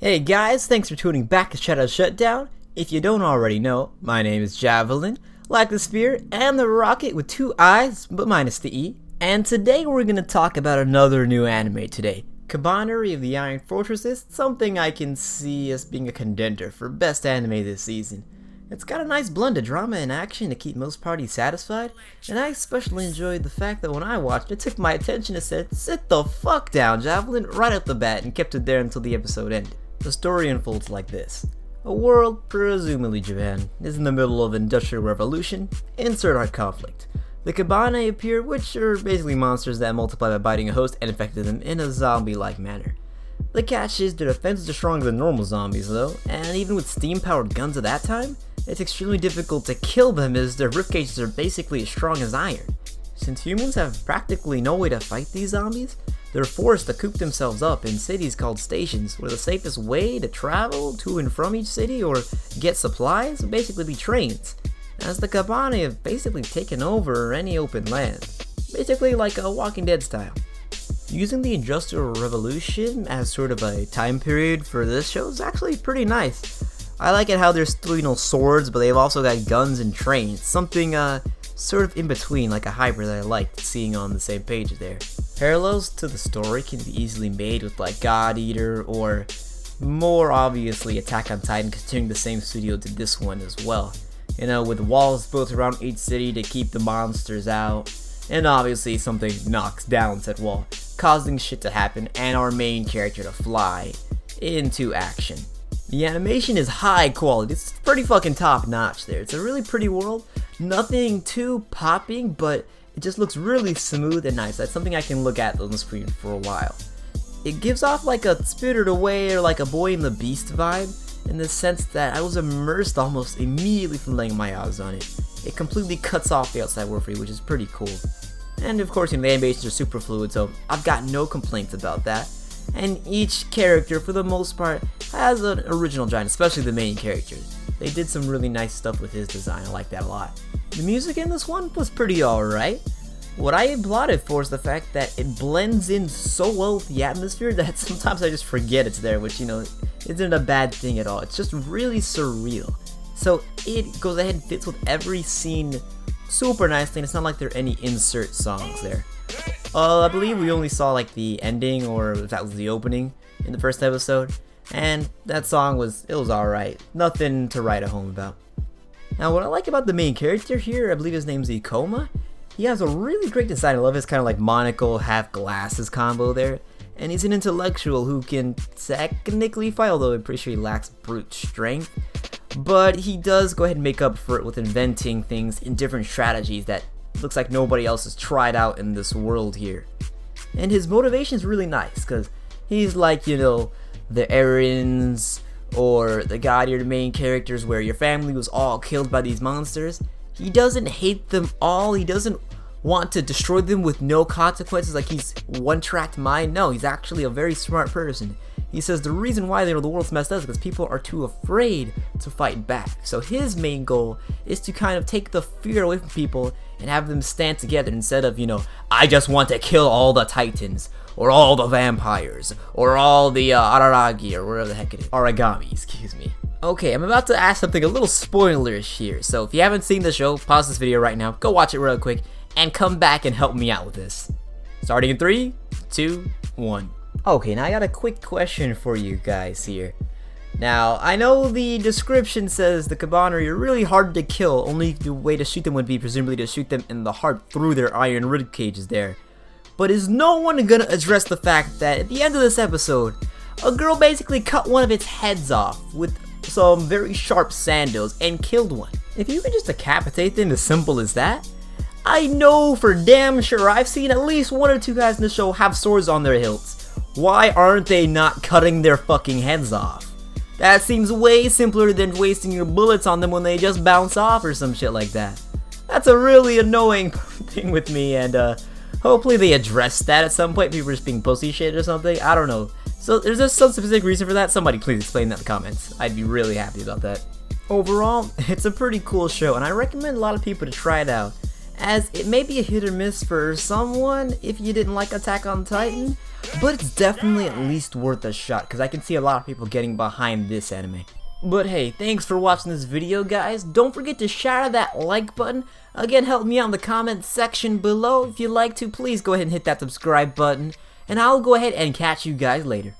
Hey guys, thanks for tuning back to Shutdown. If you don't already know, my name is Javelin, like the spear and the rocket with two eyes but minus the E. And today we're gonna talk about another new anime today, Kabaneri of the Iron Fortresses, something I can see as being a contender for best anime this season. It's got a nice blend of drama and action to keep most parties satisfied, and I especially enjoyed the fact that when I watched it took my attention and said, "Sit the fuck down, Javelin," right off the bat, and kept it there until the episode ended. The story unfolds like this. A world, presumably Japan, is in the middle of an industrial revolution, insert our conflict. The Kabane appear, which are basically monsters that multiply by biting a host and infecting them in a zombie-like manner. The catch is their defenses are stronger than normal zombies though, and even with steam-powered guns at that time, it's extremely difficult to kill them as their ribcages are basically as strong as iron. Since humans have practically no way to fight these zombies, they're forced to coop themselves up in cities called stations, where the safest way to travel to and from each city or get supplies would basically be trains, as the Kabane have basically taken over any open land, basically like a Walking Dead style. Using the Industrial Revolution as sort of a time period for this show is actually pretty nice. I like it how there's still, swords, but they've also got guns and trains, something sort of in between, like a hybrid that I liked seeing on the same page there. Parallels to the story can be easily made with like God Eater, or more obviously Attack on Titan, considering the same studio did this one as well. With walls built around each city to keep the monsters out, and obviously something knocks down said wall, causing shit to happen and our main character to fly into action. The animation is high quality, it's pretty fucking top notch there. It's a really pretty world, nothing too popping, but it just looks really smooth and nice. That's something I can look at on the screen for a while. It gives off like a Spirited Away or like a Boy and the Beast vibe, in the sense that I was immersed almost immediately from laying my eyes on it. It completely cuts off the outside world for you, which is pretty cool. And of course, the animations are super fluid, so I've got no complaints about that. And each character, for the most part, has an original design, especially the main character. They did some really nice stuff with his design, I like that a lot. The music in this one was pretty alright. What I applauded for is the fact that it blends in so well with the atmosphere that sometimes I just forget it's there, which, isn't a bad thing at all. It's just really surreal. So it goes ahead and fits with every scene super nicely, and it's not like there are any insert songs there. I believe we only saw like the ending, or if that was the opening in the first episode, and that song was alright. Nothing to write a home about. Now what I like about the main character here, I believe his name's Ikoma, he has a really great design. I love his kind of like monocle, half glasses combo there, and he's an intellectual who can technically fight, although I'm pretty sure he lacks brute strength, but he does go ahead and make up for it with inventing things in different strategies that looks like nobody else has tried out in this world here. And his motivation is really nice, because he's like, the Erins or the God Eater main characters where your family was all killed by these monsters. He doesn't hate them all, he doesn't want to destroy them with no consequences, like he's one-tracked mind. No, he's actually a very smart person. He says the reason why the world's messed up is because people are too afraid to fight back. So his main goal is to kind of take the fear away from people and have them stand together instead of, I just want to kill all the titans, or all the vampires, or all the Araragi, or whatever the heck it is. Origami, excuse me. Okay, I'm about to ask something a little spoilerish here, so if you haven't seen the show, pause this video right now, go watch it real quick, and come back and help me out with this. Starting in 3, 2, 1. Okay, now I got a quick question for you guys here. Now, I know the description says the Kabaneri are really hard to kill, only the way to shoot them would be presumably to shoot them in the heart through their iron rib cages there. But is no one gonna address the fact that at the end of this episode, a girl basically cut one of its heads off with some very sharp sandals and killed one? If you could just decapitate them as simple as that, I know for damn sure I've seen at least 1 or 2 guys in the show have swords on their hilts. Why aren't they not cutting their fucking heads off? That seems way simpler than wasting your bullets on them when they just bounce off or some shit like that. That's a really annoying thing with me, and hopefully they address that at some point. People are just being pussy shit or something, I don't know. So there's just some specific reason for that? Somebody please explain that in the comments. I'd be really happy about that. Overall, it's a pretty cool show, and I recommend a lot of people to try it out, as it may be a hit or miss for someone if you didn't like Attack on Titan, but it's definitely at least worth a shot because I can see a lot of people getting behind this anime. But hey, thanks for watching this video, guys. Don't forget to shatter that like button. Again, help me out in the comment section below. If you'd like to, please go ahead and hit that subscribe button. And I'll go ahead and catch you guys later.